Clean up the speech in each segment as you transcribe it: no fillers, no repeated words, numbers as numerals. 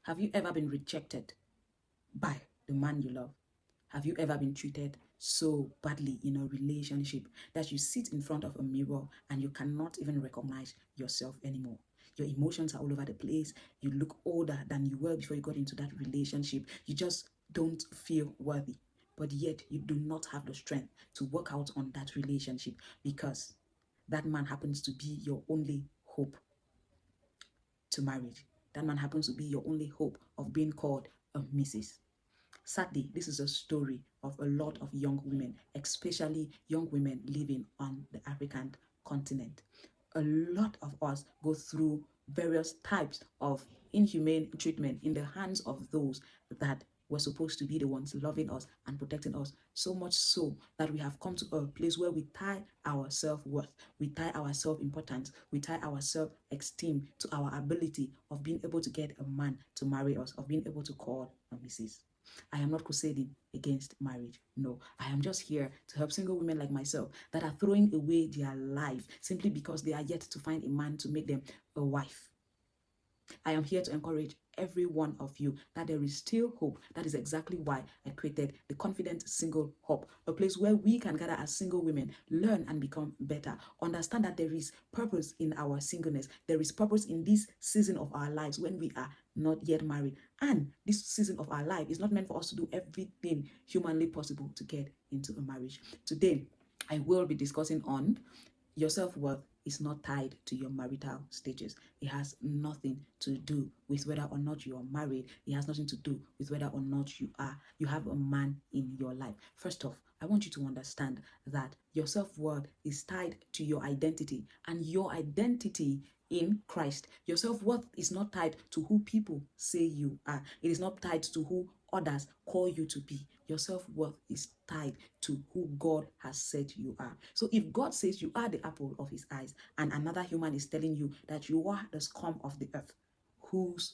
Have you ever been rejected by the man you love? Have you ever been treated so badly in a relationship that you sit in front of a mirror and you cannot even recognize yourself anymore? Your emotions are all over the place. You look older than you were before you got into that relationship. You just don't feel worthy. But yet you do not have the strength to work out on that relationship because that man happens to be your only hope to marriage. That man happens to be your only hope of being called a Mrs. Sadly, this is a story of a lot of young women, especially young women living on the African continent. A lot of us go through various types of inhumane treatment in the hands of those that were supposed to be the ones loving us and protecting us, so much so that we have come to a place where we tie our self-worth, we tie our self-importance, we tie our self-esteem to our ability of being able to get a man to marry us, of being able to call a Mrs. I am not crusading against marriage. No, I am just here to help single women like myself that are throwing away their life simply because they are yet to find a man to make them a wife. I am here to encourage every one of you that there is still hope. That is exactly why I created the Confident Single Hub, a place where we can gather as single women, learn and become better, understand that there is purpose in our singleness. There is purpose in this season of our lives when we are not yet married. And this season of our life is not meant for us to do everything humanly possible to get into a marriage. Today, I will be discussing on your self-worth is not tied to your marital status. It has nothing to do with whether or not you are married. It has nothing to do with whether or not you have a man in your life. First off, I want you to understand that your self-worth is tied to your identity, and your identity in Christ. Your self-worth is not tied to who people say you are. It is not tied to who others call you to be. Your self-worth is tied to who God has said you are. So if God says you are the apple of his eyes and another human is telling you that you are the scum of the earth, whose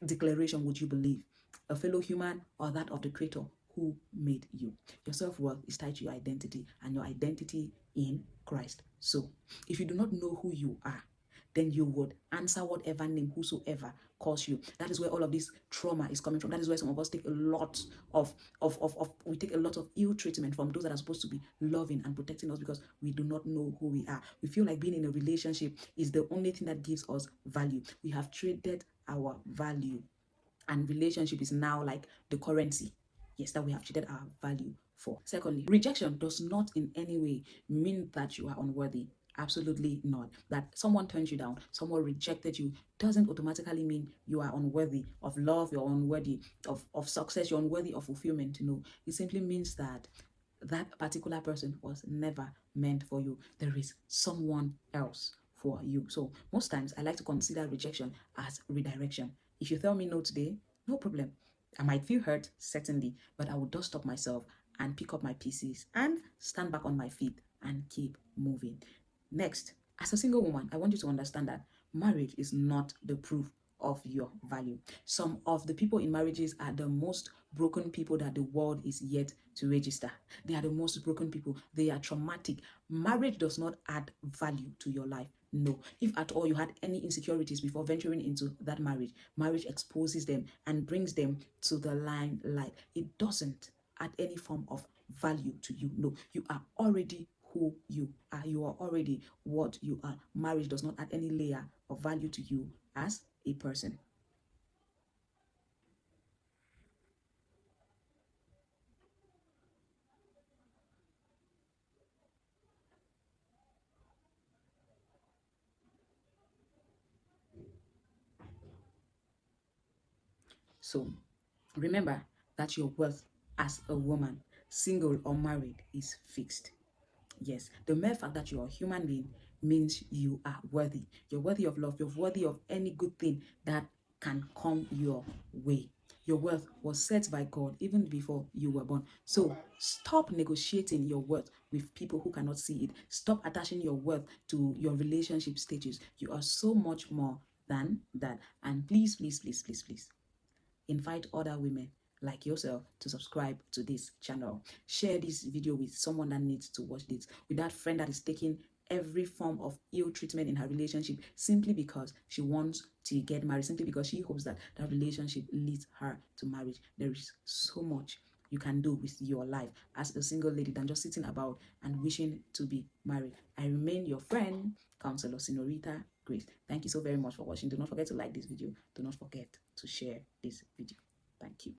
declaration would you believe? A fellow human or that of the creator who made you? Your self-worth is tied to your identity and your identity in Christ. So if you do not know who you are, then you would answer whatever name whosoever calls you. That is where all of this trauma is coming from. That is where some of us take a lot we take a lot of ill treatment from those that are supposed to be loving and protecting us because we do not know who we are. We feel like being in a relationship is the only thing that gives us value. We have traded our value, and relationship is now like the currency, yes, that we have traded our value for. Secondly, rejection does not in any way mean that you are unworthy. Absolutely not. That someone turned you down, someone rejected you, doesn't automatically mean you are unworthy of love, you're unworthy of success, you're unworthy of fulfillment. No, it simply means that that particular person was never meant for you. There is someone else for you. So most times I like to consider rejection as redirection. If you tell me no today, no problem. I might feel hurt, certainly, but I will dust up myself and pick up my pieces and stand back on my feet and keep moving. Next, as a single woman, I want you to understand that marriage is not the proof of your value. Some of the people in marriages are the most broken people that the world is yet to register. They are the most broken people. They are traumatic. Marriage does not add value to your life. No. If at all you had any insecurities before venturing into that marriage, marriage exposes them and brings them to the limelight. It doesn't add any form of value to you. No, you are already who you are. You are already what you are. Marriage does not add any layer of value to you as a person. So remember that your worth as a woman, single or married, is fixed. Yes, the mere fact that you're a human being means you are worthy. You're worthy of love. You're worthy of any good thing that can come your way. Your worth was set by God even before you were born. So stop negotiating your worth with people who cannot see it. Stop attaching your worth to your relationship status. You are so much more than that. And please, please, please, please, please, invite other women like yourself to subscribe to this channel. Share this video with someone that needs to watch this, with that friend that is taking every form of ill treatment in her relationship simply because she wants to get married, simply because she hopes that that relationship leads her to marriage. There is so much you can do with your life as a single lady than just sitting about and wishing to be married. I remain your friend, Counselor Senorita Grace. Thank you so very much for watching. Do not forget to like this video. Do not forget to share this video. Thank you.